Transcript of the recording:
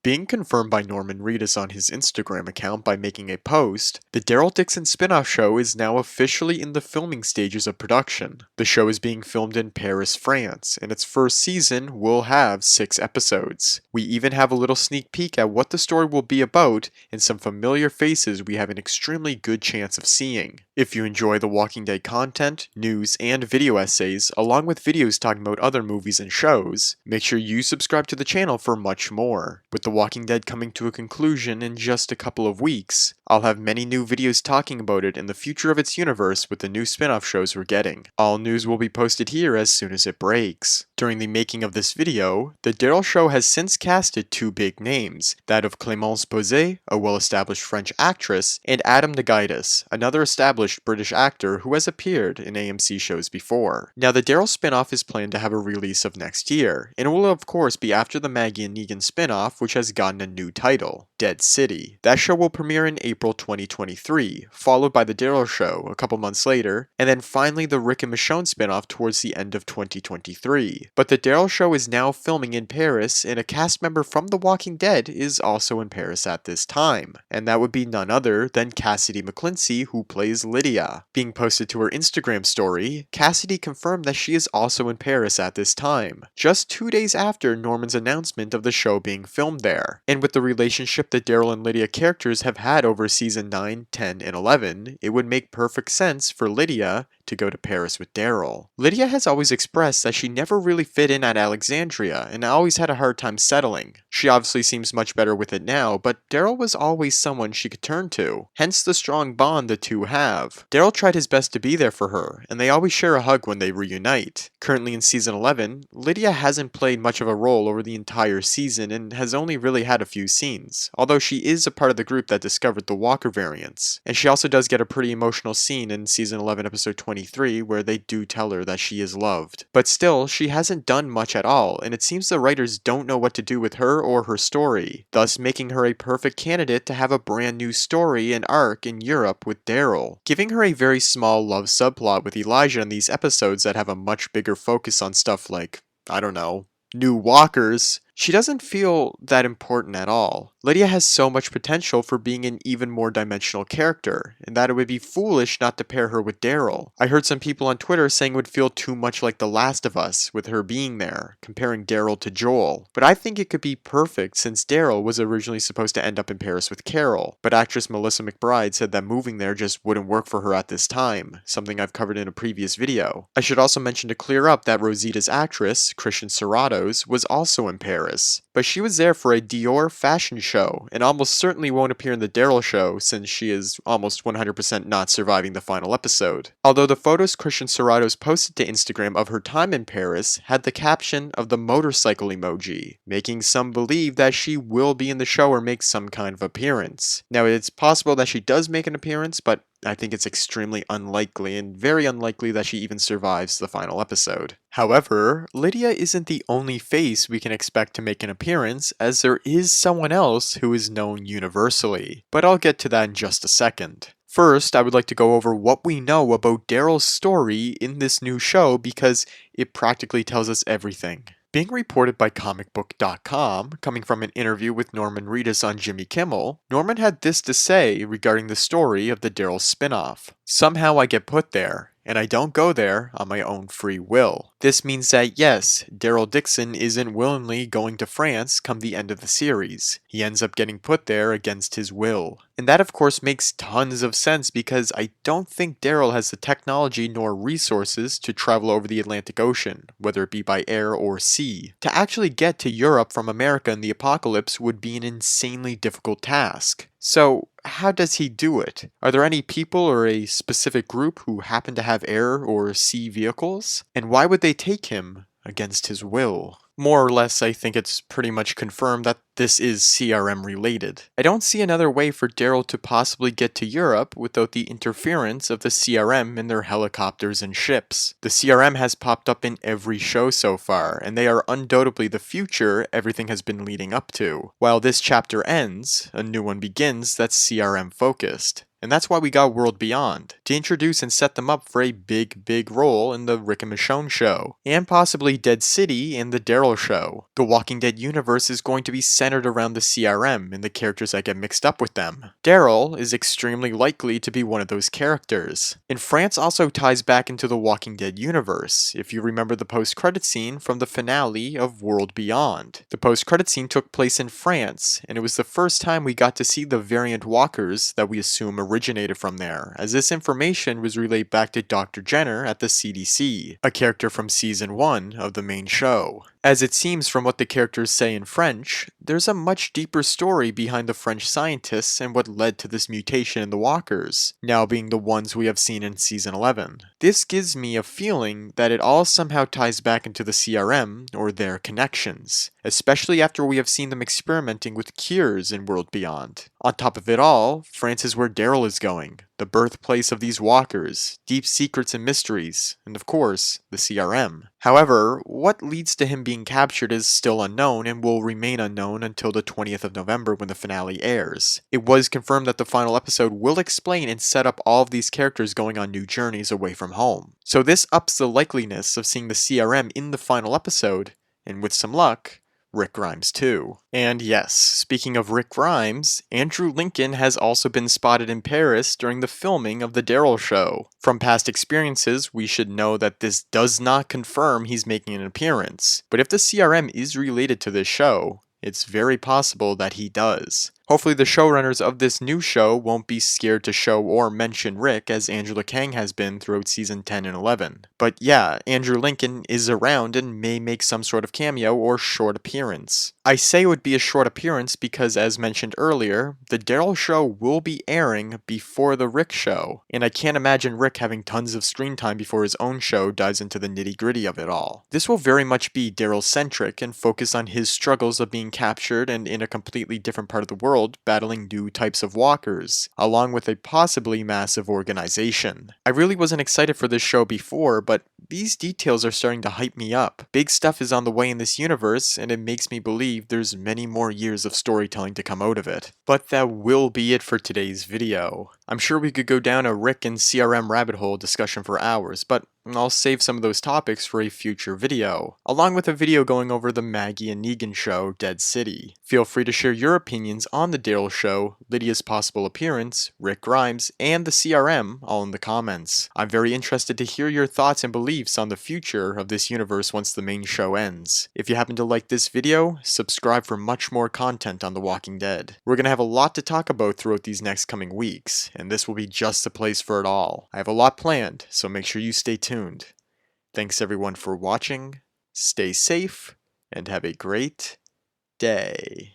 Being confirmed by Norman Reedus on his Instagram account by making a post, the Daryl Dixon spin-off show is now officially in the filming stages of production. The show is being filmed in Paris, France, and its first season will have 6 episodes. We even have a little sneak peek at what the story will be about and some familiar faces we have an extremely good chance of seeing. If you enjoy The Walking Dead content, news, and video essays, along with videos talking about other movies and shows, make sure you subscribe to the channel for much more. With The Walking Dead coming to a conclusion in just a couple of weeks, I'll have many new videos talking about it and the future of its universe with the new spin-off shows we're getting. All news will be posted here as soon as it breaks. During the making of this video, the Daryl show has since casted 2 big names, that of Clémence Posé, a well-established French actress, and Adam Nagaitis, another established British actor who has appeared in AMC shows before. Now, the Daryl spin-off is planned to have a release of next year, and it will of course be after the Maggie and Negan spin-off, which has gotten a new title, Dead City. That show will premiere in April 2023, followed by the Daryl show a couple months later, and then finally the Rick and Michonne spin-off towards the end of 2023. But the Daryl show is now filming in Paris, and a cast member from The Walking Dead is also in Paris at this time, and that would be none other than Cassidy McClincy, who plays Lydia. Being posted to her Instagram story, Cassidy confirmed that she is also in Paris at this time, just 2 days after Norman's announcement of the show being filmed there. And with the relationship the Daryl and Lydia characters have had over season 9, 10, and 11, it would make perfect sense for Lydia to go to Paris with Daryl. Lydia has always expressed that she never really fit in at Alexandria and always had a hard time settling. She obviously seems much better with it now, but Daryl was always someone she could turn to, hence the strong bond the two have. Daryl tried his best to be there for her, and they always share a hug when they reunite. Currently in season 11, Lydia hasn't played much of a role over the entire season and has only really had a few scenes, although she is a part of the group that discovered the Walker variants. And she also does get a pretty emotional scene in season 11 episode 23 where they do tell her that she is loved. But still, she hasn't done much at all, and it seems the writers don't know what to do with her or her story, thus making her a perfect candidate to have a brand new story and arc in Europe with Daryl. Giving her a very small love subplot with Elijah in these episodes that have a much bigger focus on stuff like, I don't know, new walkers, she doesn't feel that important at all. Lydia has so much potential for being an even more dimensional character, and that it would be foolish not to pair her with Daryl. I heard some people on Twitter saying it would feel too much like The Last of Us with her being there, comparing Daryl to Joel. But I think it could be perfect since Daryl was originally supposed to end up in Paris with Carol, but actress Melissa McBride said that moving there just wouldn't work for her at this time, something I've covered in a previous video. I should also mention to clear up that Rosita's actress, Christian Serratos, was also in Paris. But she was there for a Dior fashion show, and almost certainly won't appear in the Daryl show since she is almost 100% not surviving the final episode. Although the photos Christian Serratos posted to Instagram of her time in Paris had the caption of the motorcycle emoji, making some believe that she will be in the show or make some kind of appearance. Now, it's possible that she does make an appearance, but I think it's extremely unlikely and very unlikely that she even survives the final episode. However, Lydia isn't the only face we can expect to make an appearance, as there is someone else who is known universally, but I'll get to that in just a second. First, I would like to go over what we know about Daryl's story in this new show because it practically tells us everything. Being reported by comicbook.com, coming from an interview with Norman Reedus on Jimmy Kimmel, Norman had this to say regarding the story of the Daryl spinoff. Somehow I get put there, and I don't go there on my own free will. This means that yes, Daryl Dixon isn't willingly going to France come the end of the series. He ends up getting put there against his will. And that of course makes tons of sense because I don't think Daryl has the technology nor resources to travel over the Atlantic Ocean, whether it be by air or sea. To actually get to Europe from America in the apocalypse would be an insanely difficult task. So, how does he do it? Are there any people or a specific group who happen to have air or sea vehicles? And why would they take him against his will? More or less, I think it's pretty much confirmed that this is CRM related. I don't see another way for Daryl to possibly get to Europe without the interference of the CRM in their helicopters and ships. The CRM has popped up in every show so far, and they are undoubtedly the future everything has been leading up to. While this chapter ends, a new one begins that's CRM focused. And that's why we got World Beyond, to introduce and set them up for a big role in the Rick and Michonne show, and possibly Dead City in the Daryl show. The Walking Dead universe is going to be centered around the CRM and the characters that get mixed up with them. Daryl is extremely likely to be one of those characters. And France also ties back into the Walking Dead universe, if you remember the post-credit scene from the finale of World Beyond. The post-credit scene took place in France, and it was the first time we got to see the variant walkers that we assume originated from there, as this information was relayed back to Dr. Jenner at the CDC, a character from season 1 of the main show. As it seems from what the characters say in French, there's a much deeper story behind the French scientists and what led to this mutation in the walkers, now being the ones we have seen in season 11. This gives me a feeling that it all somehow ties back into the CRM, or their connections, especially after we have seen them experimenting with cures in World Beyond. On top of it all, France is where Daryl is going, the birthplace of these walkers, deep secrets and mysteries, and of course, the CRM. However, what leads to him being captured is still unknown and will remain unknown until the 20th of November when the finale airs. It was confirmed that the final episode will explain and set up all of these characters going on new journeys away from home. So this ups the likeliness of seeing the CRM in the final episode, and with some luck, Rick Grimes too. And yes, speaking of Rick Grimes, Andrew Lincoln has also been spotted in Paris during the filming of the Daryl show. From past experiences, we should know that this does not confirm he's making an appearance, but if the CRM is related to this show, it's very possible that he does. Hopefully the showrunners of this new show won't be scared to show or mention Rick as Angela Kang has been throughout season 10 and 11. But yeah, Andrew Lincoln is around and may make some sort of cameo or short appearance. I say it would be a short appearance because, as mentioned earlier, the Daryl show will be airing before the Rick show, and I can't imagine Rick having tons of screen time before his own show dives into the nitty-gritty of it all. This will very much be Daryl-centric and focus on his struggles of being captured and in a completely different part of the world battling new types of walkers, along with a possibly massive organization. I really wasn't excited for this show before, but these details are starting to hype me up. Big stuff is on the way in this universe, and it makes me believe there's many more years of storytelling to come out of it. But that will be it for today's video. I'm sure we could go down a Rick and CRM rabbit hole discussion for hours, but I'll save some of those topics for a future video, along with a video going over the Maggie and Negan show, Dead City. Feel free to share your opinions on the Daryl show, Lydia's possible appearance, Rick Grimes, and the CRM all in the comments. I'm very interested to hear your thoughts and beliefs on the future of this universe once the main show ends. If you happen to like this video, subscribe for much more content on The Walking Dead. We're going to have a lot to talk about throughout these next coming weeks, and this will be just the place for it all. I have a lot planned, so make sure you stay tuned. Thanks everyone for watching, stay safe, and have a great day.